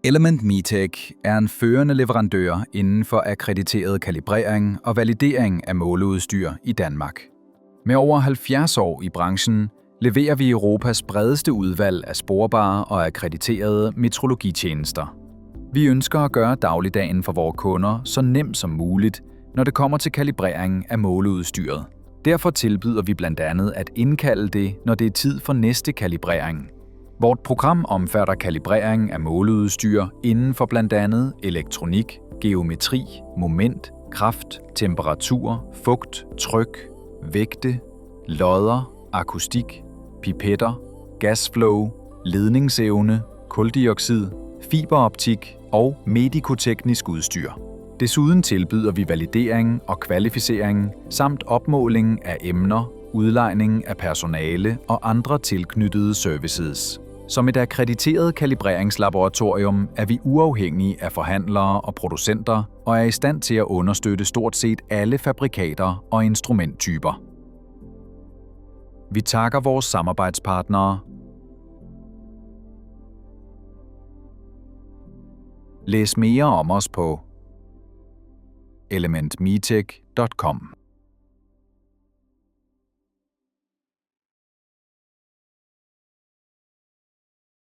Element Metech er en førende leverandør inden for akkrediteret kalibrering og validering af måleudstyr i Danmark. Med over 70 år i branchen leverer vi Europas bredeste udvalg af sporbare og akkrediterede metrologitjenester. Vi ønsker at gøre dagligdagen for vores kunder så nem som muligt, når det kommer til kalibrering af måleudstyret. Derfor tilbyder vi blandt andet at indkalde det, når det er tid for næste kalibrering. Vort program omfatter kalibrering af måleudstyr inden for blandt andet elektronik, geometri, moment, kraft, temperatur, fugt, tryk, vægte, lodder, akustik, pipetter, gasflow, ledningsevne, kuldioxid, fiberoptik og medikoteknisk udstyr. Desuden tilbyder vi validering og kvalificering samt opmåling af emner, udlejning af personale og andre tilknyttede services. Som et akkrediteret kalibreringslaboratorium er vi uafhængige af forhandlere og producenter og er i stand til at understøtte stort set alle fabrikater og instrumenttyper. Vi takker vores samarbejdspartnere. Læs mere om os på elementmetech.com.